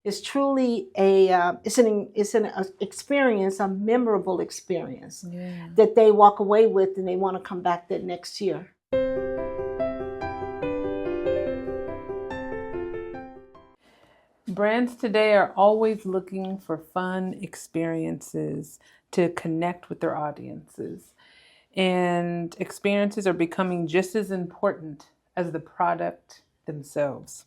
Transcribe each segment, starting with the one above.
It's truly it's an experience, a memorable experience that they walk away with and they want to come back that next year. Brands today are always looking for fun experiences to connect with their audiences. And experiences are becoming just as important as the product themselves.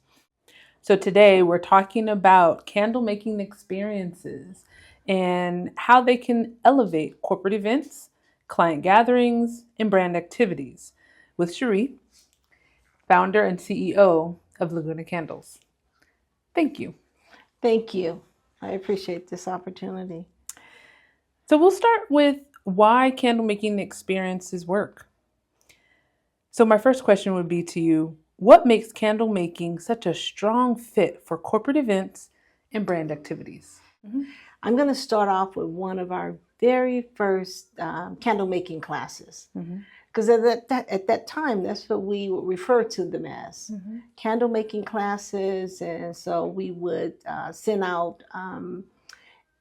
So today we're talking about candle making experiences and how they can elevate corporate events, client gatherings, and brand activities with Cherie, founder and CEO of Laguna Candles. Thank you. Thank you. I appreciate this opportunity. So we'll start with why candle making experiences work. So my first question would be to you, what makes candle making such a strong fit for corporate events and brand activities? I'm going to start off with one of our very first candle making classes. Because at that time, that's what we would refer to them as, candle making classes. And so we would send out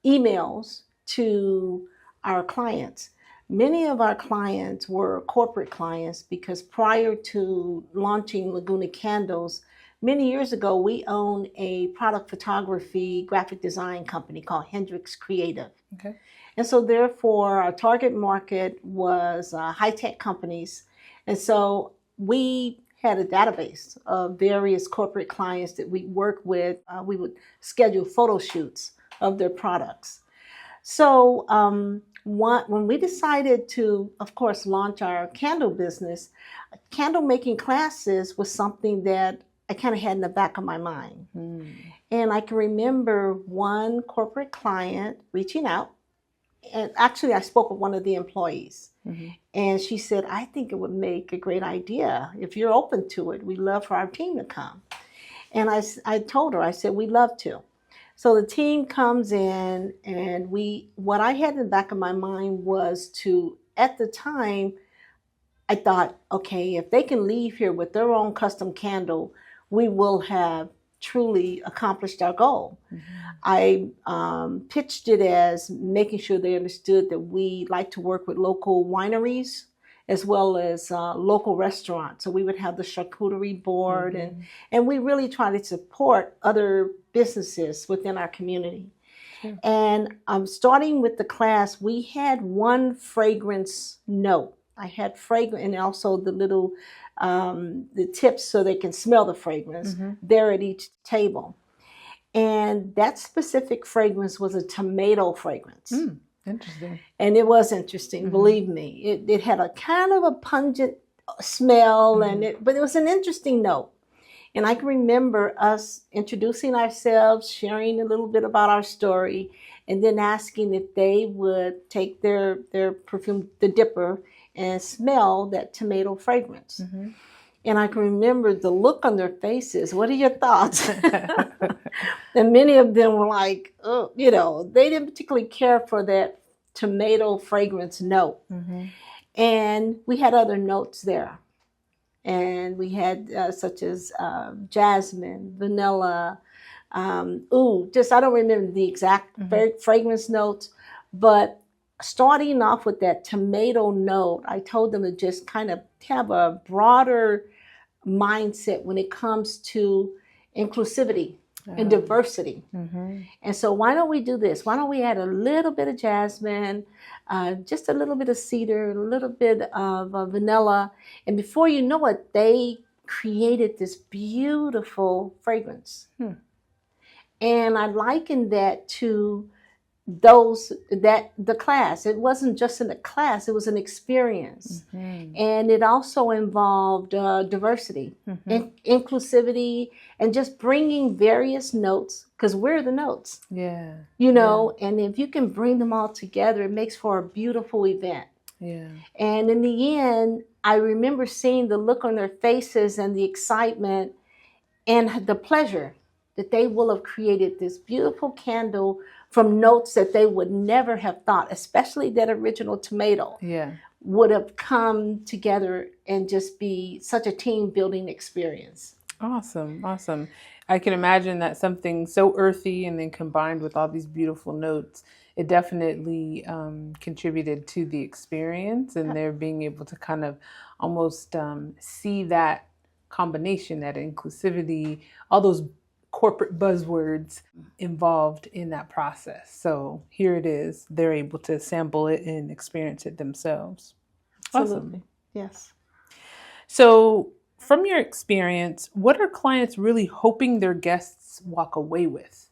emails to our clients. Many of our clients were corporate clients because prior to launching Laguna Candles, many years ago, we owned a product photography graphic design company called Hendrix Creative. Okay. And so therefore, our target market was high-tech companies. And so we had a database of various corporate clients that we work with. We would schedule photo shoots of their products. So when we decided to, of course, launch our candle business, candle making classes was something that I kind of had in the back of my mind. And I can remember one corporate client reaching out. And actually, I spoke with one of the employees. And she said, I think it would make a great idea. If you're open to it, we'd love for our team to come. And I told her, I said, we'd love to. So the team comes in, and what I had in the back of my mind was to, at the time, I thought, okay, if they can leave here with their own custom candle, we will have truly accomplished our goal. I pitched it as making sure they understood that we like to work with local wineries as well as local restaurants. So we would have the charcuterie board, and we really try to support other businesses within our community. And starting with the class, we had one fragrance note. I had fragrance, and also the little the tips so they can smell the fragrance there at each table. And that specific fragrance was a tomato fragrance. Interesting. And it was interesting, believe me. It had a kind of a pungent smell, but it was an interesting note. And I can remember us introducing ourselves, sharing a little bit about our story, and then asking if they would take their perfume, the dipper, and smell that tomato fragrance. And I can remember the look on their faces. What are your thoughts? And many of them were like, oh, they didn't particularly care for that tomato fragrance note. And we had other notes there. And we had such as jasmine, vanilla, I don't remember the exact fragrance notes, but starting off with that tomato note, I told them to just kind of have a broader mindset when it comes to inclusivity and diversity. And so why don't we do this? Why don't we add a little bit of jasmine, just a little bit of cedar, a little bit of vanilla. And before you know it, they created this beautiful fragrance. And I likened that to the class. It wasn't just in a class, it was an experience. And it also involved diversity, inclusivity, and just bringing various notes, because we're the notes. And if you can bring them all together, it makes for a beautiful event. And in the end, I remember seeing the look on their faces and the excitement and the pleasure that they will have created this beautiful candle from notes that they would never have thought, especially that original tomato, would have come together and just be such a team building experience. Awesome. I can imagine that something so earthy and then combined with all these beautiful notes, it definitely contributed to the experience, and they're being able to kind of almost see that combination, that inclusivity, all those corporate buzzwords involved in that process. So here it is. They're able to sample it and experience it themselves. Absolutely. Awesome. Yes. So from your experience, what are clients really hoping their guests walk away with?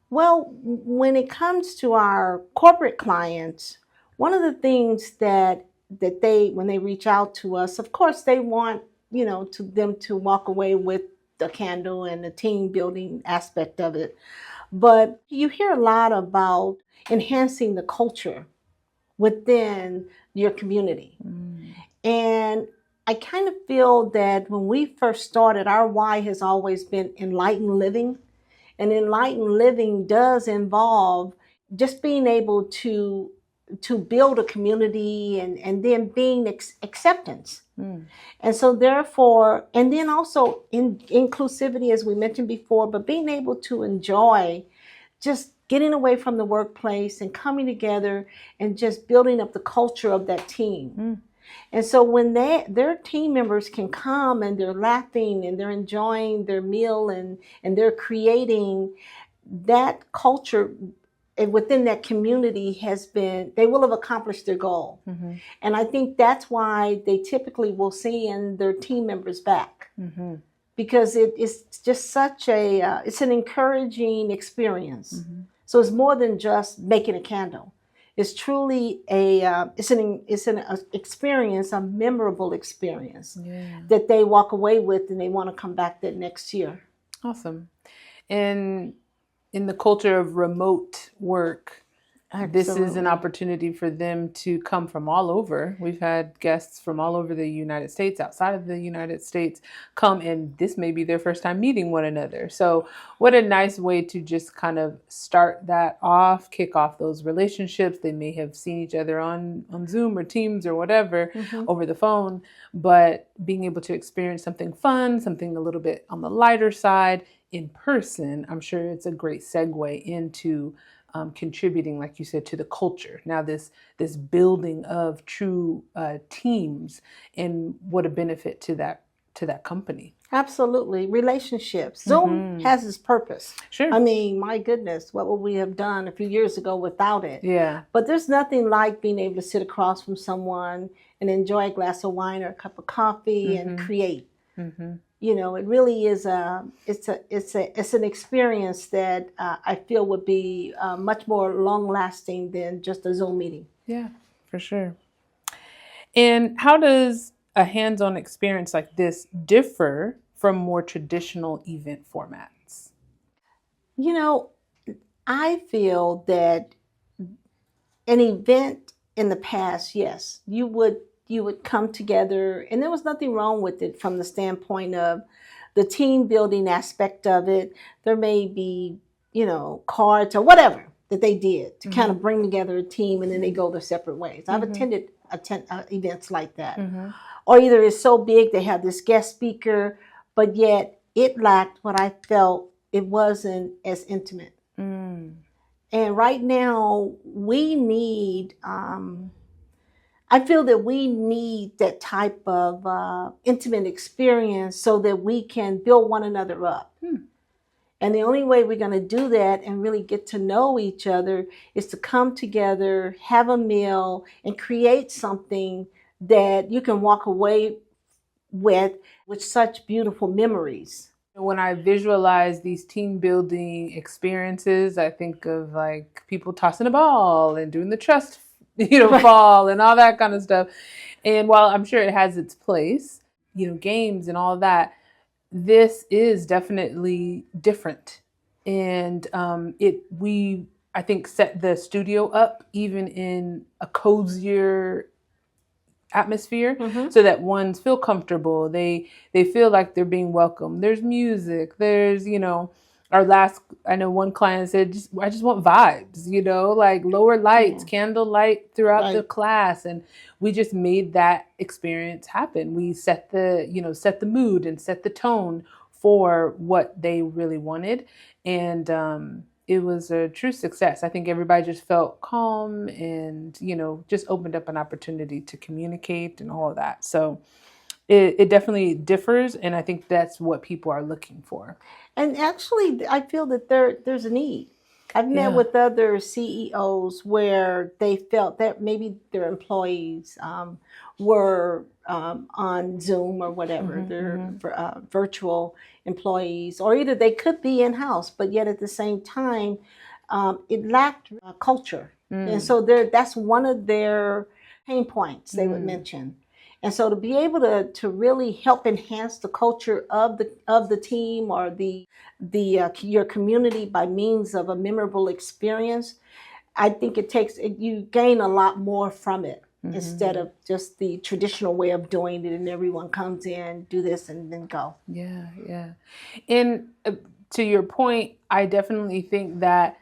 Well, when it comes to our corporate clients, one of the things that they when they reach out to us, of course, they want to them to walk away with the candle and the team building aspect of it. But you hear a lot about enhancing the culture within your community, and I kind of feel that when we first started, our why has always been enlightened living. And enlightened living does involve just being able to build a community and then being acceptance. And so therefore, and then also inclusivity, as we mentioned before, but being able to enjoy just getting away from the workplace and coming together and just building up the culture of that team. And so when their team members can come and they're laughing and they're enjoying their meal and they're creating that culture within that community, they will have accomplished their goal. And I think that's why they typically will send their team members back, because it's just such it's an encouraging experience. So it's more than just making a candle. It's truly it's an experience, a memorable experience that they walk away with, and they want to come back that next year. Awesome. And in the culture of remote work, this is an opportunity for them to come from all over. We've had guests from all over the United States, outside of the United States, come, and this may be their first time meeting one another. So what a nice way to just kind of start that off, kick off those relationships. They may have seen each other on Zoom or Teams or whatever over the phone, but being able to experience something fun, something a little bit on the lighter side in person, I'm sure it's a great segue into contributing, like you said, to the culture. Now this building of true teams, and what a benefit to that company. Absolutely. Relationships. Zoom has its purpose. Sure. I mean, my goodness, what would we have done a few years ago without it? Yeah. But there's nothing like being able to sit across from someone and enjoy a glass of wine or a cup of coffee and create. It really is it's an experience that I feel would be much more long lasting than just a Zoom meeting. Yeah, for sure. And how does a hands-on experience like this differ from more traditional event formats? I feel that an event in the past, yes, you would come together, and there was nothing wrong with it from the standpoint of the team building aspect of it. There may be, cards or whatever that they did to kind of bring together a team, and then they go their separate ways. I've attended events like that. Or either it's so big, they have this guest speaker, but yet it lacked what I felt, it wasn't as intimate. And right now we need, I feel that we need that type of intimate experience so that we can build one another up. And the only way we're going to do that and really get to know each other is to come together, have a meal, and create something that you can walk away with such beautiful memories. When I visualize these team building experiences, I think of like people tossing a ball and doing the trust fall and all that kind of stuff. And while I'm sure it has its place, games and all that, this is definitely different. And I think set the studio up even in a cozier atmosphere so that ones feel comfortable. They feel like they're being welcomed. There's music. There's, I know one client said, I just want vibes, like lower lights, candle light throughout the class. And we just made that experience happen. We set the mood and set the tone for what they really wanted. And it was a true success. I think everybody just felt calm and, just opened up an opportunity to communicate and all of that. So it definitely differs. And I think that's what people are looking for. And actually, I feel that there's a need. I've met with other CEOs where they felt that maybe their employees were on Zoom or whatever, their virtual employees, or either they could be in-house, but yet at the same time, it lacked culture. And so that's one of their pain points they would mention. And so to be able to really help enhance the culture of the team or your community by means of a memorable experience, I think you gain a lot more from it instead of just the traditional way of doing it and everyone comes in, do this and then go. Yeah, yeah. And to your point, I definitely think that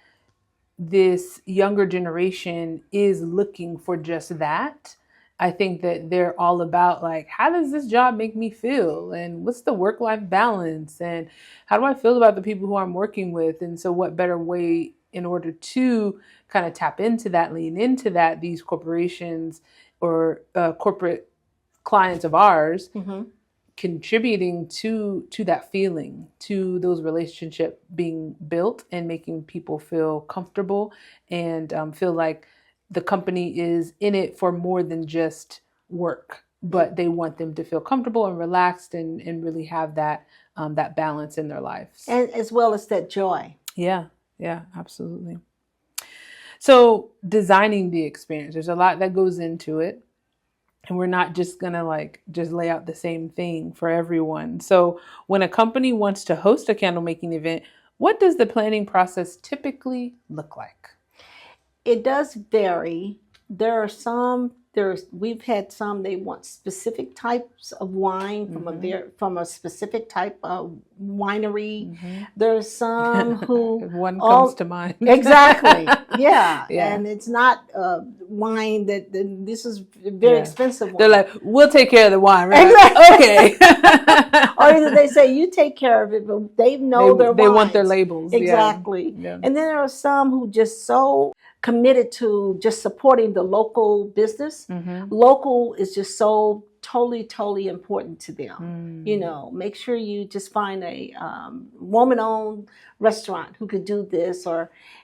this younger generation is looking for just that. I think that they're all about like, how does this job make me feel? And what's the work-life balance? And how do I feel about the people who I'm working with? And so what better way in order to kind of tap into that, lean into that, these corporations or corporate clients of ours contributing to that feeling, to those relationships being built and making people feel comfortable and feel like the company is in it for more than just work, but they want them to feel comfortable and relaxed and really have that balance in their lives. And as well as that joy. Yeah, absolutely. So designing the experience, there's a lot that goes into it. And we're not just going to just lay out the same thing for everyone. So when a company wants to host a candle making event, what does the planning process typically look like? It does vary. We've had some, they want specific types of wine from a specific type of winery. There's some who one comes to mind. Exactly. Yeah. And it's not wine that this is very expensive wine. They're like, we'll take care of the wine, right? Exactly. Okay. Or either they say you take care of it, but they know their wines. They want their labels. Exactly. Yeah. And then there are some who just so committed to just supporting the local business. Local is just so totally important to them. Make sure you just find a woman-owned restaurant who could do this,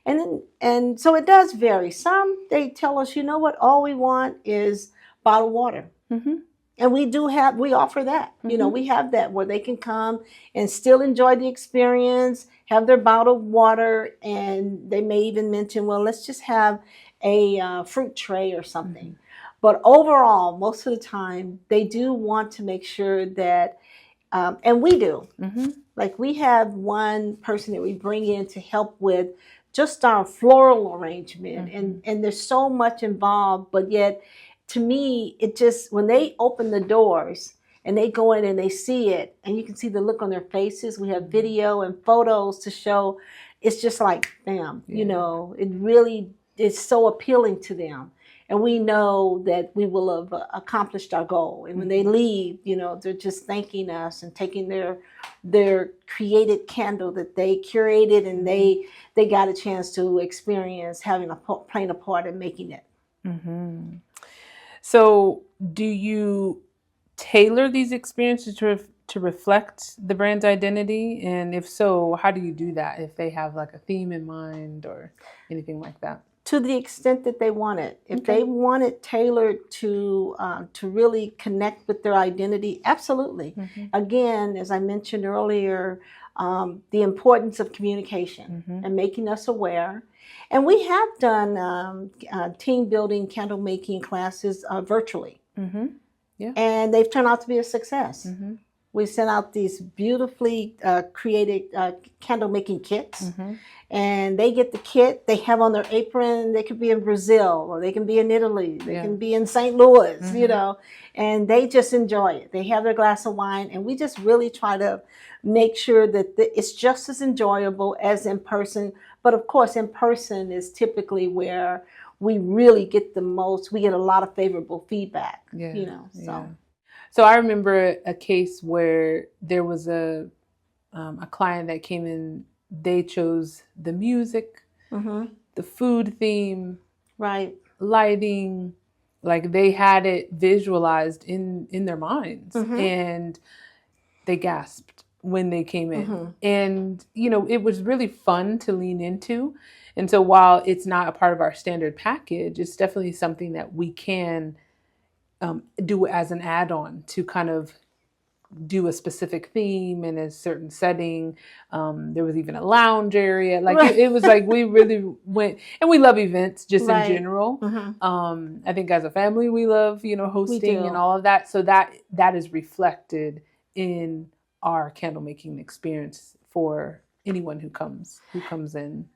and so it does vary. Some they tell us, you know what, all we want is bottled water. And we offer that. We have that where they can come and still enjoy the experience, have their bottled water, and they may even mention, well, let's just have a fruit tray or something. But overall, most of the time, they do want to make sure that, and we do. Like we have one person that we bring in to help with just our floral arrangement, and there's so much involved, but yet, to me, it just, when they open the doors and they go in and they see it, and you can see the look on their faces. We have video and photos to show. It's just like, bam, it really is so appealing to them. And we know that we will have accomplished our goal. And when they leave, they're just thanking us and taking their created candle that they curated and they got a chance to experience playing a part in making it. So do you tailor these experiences to reflect the brand's identity? And if so, how do you do that? If they have like a theme in mind or anything like that? To the extent that they want it. If they want it tailored to really connect with their identity, absolutely. Again, as I mentioned earlier, the importance of communication and making us aware. And we have done team building, candle making classes virtually. And they've turned out to be a success. We sent out these beautifully created candle making kits. And they get the kit, they have on their apron, they could be in Brazil, or they can be in Italy, they can be in St. Louis, and they just enjoy it. They have their glass of wine, and we just really try to make sure that it's just as enjoyable as in person. But of course, in person is typically where we really get we get a lot of favorable feedback, So I remember a case where there was a a client that came in. They chose the music, the food theme, right, lighting, like they had it visualized in their minds, and they gasped when they came in. And it was really fun to lean into. And so while it's not a part of our standard package, it's definitely something that we can do as an add-on to kind of do a specific theme in a certain setting. There was even a lounge area. Like right. it was like we really went, and we love events just Right. in general. I think as a family we love hosting and all of that. So that is reflected in our candle making experience for anyone who comes in.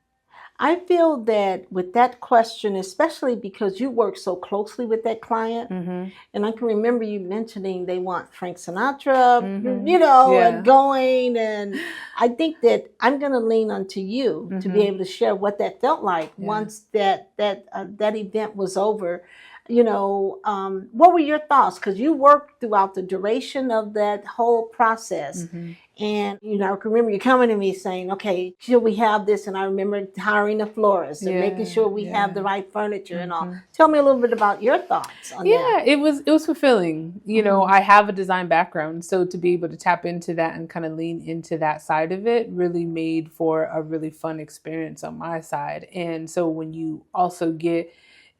I feel that with that question, especially because you work so closely with that client, and I can remember you mentioning they want Frank Sinatra, and going, and I think that I'm going to lean onto you to be able to share what that felt like once that event was over. What were your thoughts? Because you worked throughout the duration of that whole process. And, I can remember you coming to me saying, okay, should we have this? And I remember hiring a florist and making sure we have the right furniture and all. Tell me a little bit about your thoughts on that. Yeah, it was fulfilling. I have a design background, so to be able to tap into that and kind of lean into that side of it really made for a really fun experience on my side. And so when you also get,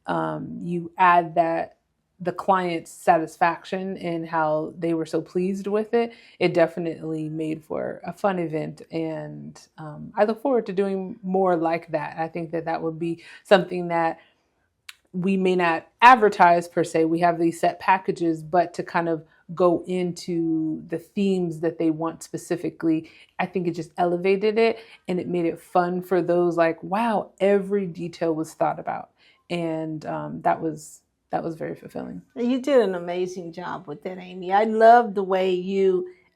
you add that the client's satisfaction and how they were so pleased with it, it definitely made for a fun event. And I look forward to doing more like that. I think that would be something that we may not advertise per se. We have these set packages, but to kind of go into the themes that they want specifically, I think it just elevated it and it made it fun for those like, wow, every detail was thought about. And that was very fulfilling. You did an amazing job with that, Amy. I love the way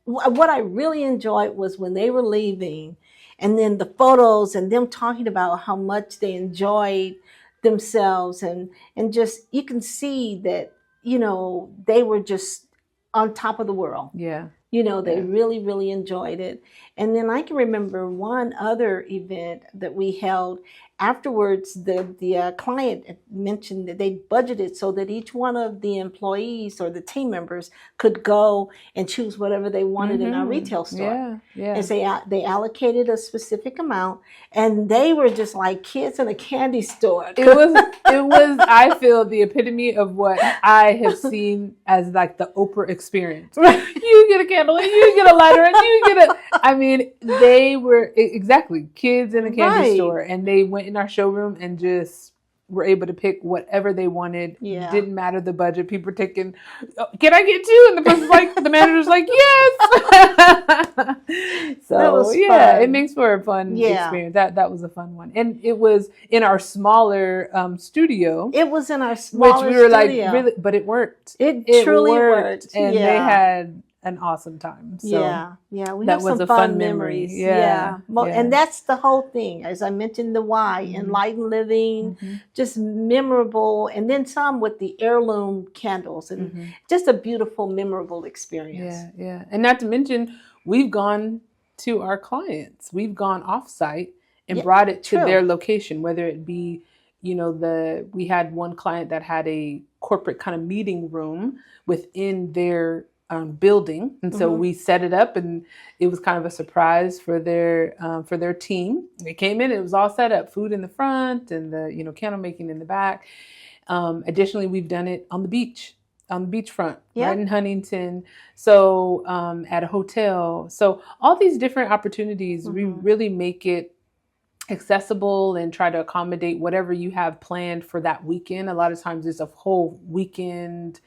what I really enjoyed was when they were leaving and then the photos and them talking about how much they enjoyed themselves and just, you can see that, they were just on top of the world. Yeah. They really, really enjoyed it. And then I can remember one other event that we held. Afterwards, the client mentioned that they budgeted so that each one of the employees or the team members could go and choose whatever they wanted in our retail store. Yeah. And so they allocated a specific amount, and they were just like kids in a candy store. It was I feel the epitome of what I have seen as like the Oprah experience. You get a candle and you get a lighter and you get I mean, they were exactly kids in a candy store, and they went in our showroom and just were able to pick whatever they wanted. Yeah. Didn't matter the budget. People were taking, can I get two? And the person's like, the manager's like, yes. So yeah, it makes for a fun experience. That was a fun one. And it was in our smaller studio. It was in our smaller which we were studio. Like, really, but it worked. It truly worked. And they had an awesome time. So we have some fun memories. And that's the whole thing. As I mentioned, the why, enlightened living, just memorable, and then some with the heirloom candles, and just a beautiful, memorable experience. Yeah. And not to mention, we've gone to our clients. We've gone offsite and brought it to their location, whether it be, we had one client that had a corporate kind of meeting room within their building, and so we set it up, and it was kind of a surprise for their team. They came in, it was all set up, food in the front, and the candle making in the back. Additionally, we've done it on the beachfront, right in Huntington. So at a hotel. So all these different opportunities, we really make it accessible and try to accommodate whatever you have planned for that weekend. A lot of times it's a whole weekend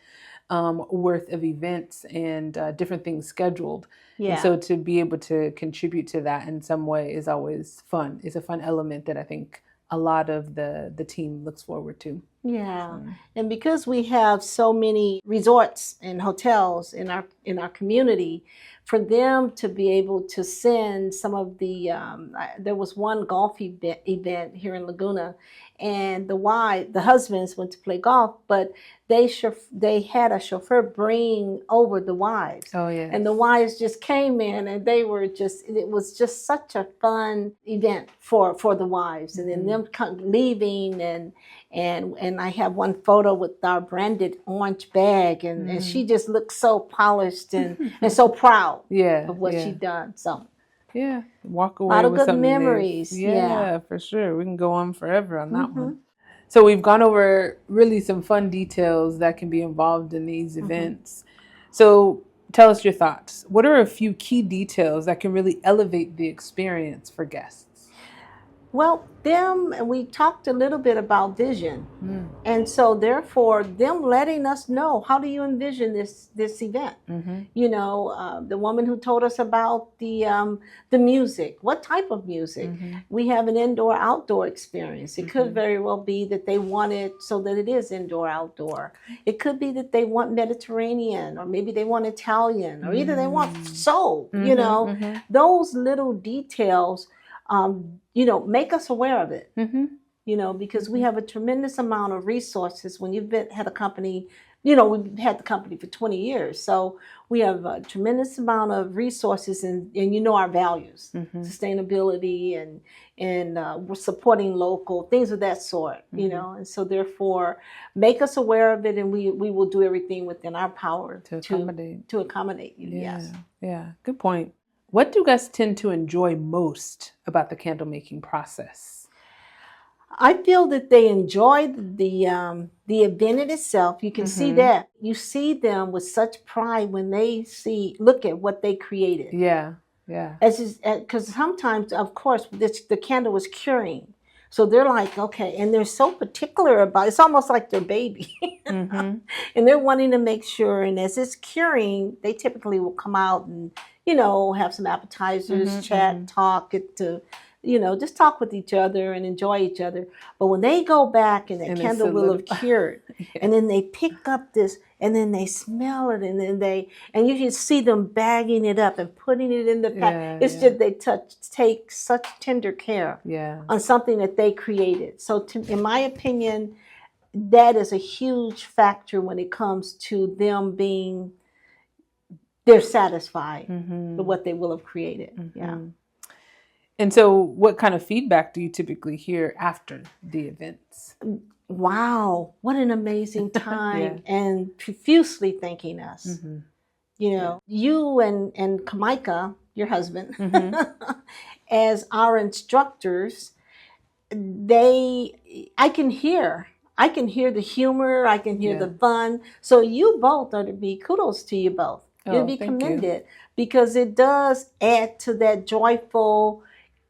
worth of events and different things scheduled. And so to be able to contribute to that in some way is always fun. It's a fun element that I think a lot of the team looks forward to. Yeah. So, And because we have so many resorts and hotels in our community, for them to be able to send some of the there was one golf event here in Laguna, and the husbands went to play golf, but they had a chauffeur bring over the wives. oh yes. And the wives just came in, and it was just such a fun event for the wives. And then them leaving, and I have one photo with our branded orange bag, and she just looked so polished and so proud Yeah, of what yeah. she done. So Yeah, walk a away lot of with good something memories. Yeah, for sure. We can go on forever on that one. Mhm. So we've gone over really some fun details that can be involved in these events. So tell us your thoughts. What are a few key details that can really elevate the experience for guests? Well, we talked a little bit about vision. Mm. And so therefore them letting us know, how do you envision this event? Mm-hmm. You know, the woman who told us about the music, what type of music? Mm-hmm. We have an indoor outdoor experience. It could very well be that they want it so that it is indoor outdoor. It could be that they want Mediterranean, or maybe they want Italian, or either they want soul. You know, those little details, you know, make us aware of it. You know, because we have a tremendous amount of resources. When had a company, you know, we've had the company for 20 years. So we have a tremendous amount of resources, and you know our values, sustainability and we're supporting local, things of that sort, you know. And so therefore make us aware of it, and we will do everything within our power To accommodate. to accommodate you. Yeah, Yes. yeah, good point. What do guests tend to enjoy most about the candle making process? I feel that they enjoy the event in itself. You can see that. You see them with such pride when they look at what they created. Yeah, yeah. Because sometimes, of course, the candle was curing. So they're like, okay, and they're so particular about it. It's almost like their baby. And they're wanting to make sure, and as it's curing, they typically will come out and, you know, have some appetizers, chat, talk, you know, just talk with each other and enjoy each other. But when they go back and the candle will have cured, and then they pick up this, and then they smell it, and then you can see them bagging it up and putting it in the pack. It's just they take such tender care on something that they created. So in my opinion, that is a huge factor when it comes to them they're satisfied with what they will have created. Yeah. And so what kind of feedback do you typically hear after the events? Wow, what an amazing time, and profusely thanking us. You know, you and Kamika, your husband, as our instructors, I can hear the humor, I can hear the fun. So you both are to be, kudos to you both. You'll be commended, because it does add to that joyful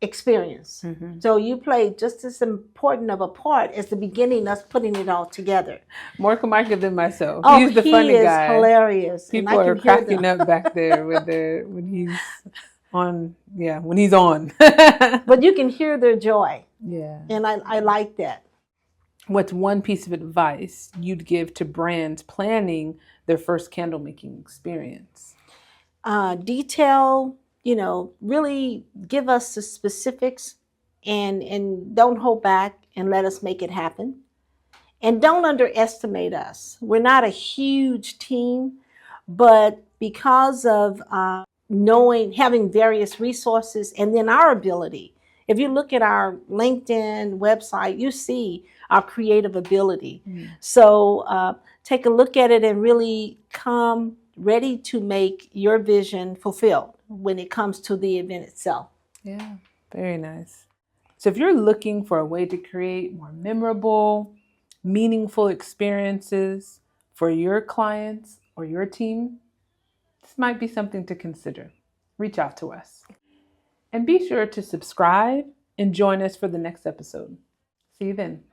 experience. So you play just as important of a part as the beginning, us putting it all together. More Kamika than myself. Oh, He's the funny guy. He is hilarious. People are cracking up back there when he's on. Yeah, when he's on. But you can hear their joy. Yeah. And I like that. What's one piece of advice you'd give to brands planning their first candle making experience? Detail, you know, really give us the specifics, and don't hold back, and let us make it happen. And don't underestimate us. We're not a huge team, but because of having various resources, and then our ability. If you look at our LinkedIn website, you see our creative ability. So take a look at it and really come ready to make your vision fulfilled when it comes to the event itself. Yeah, very nice. So if you're looking for a way to create more memorable, meaningful experiences for your clients or your team, this might be something to consider. Reach out to us. And be sure to subscribe and join us for the next episode. See you then.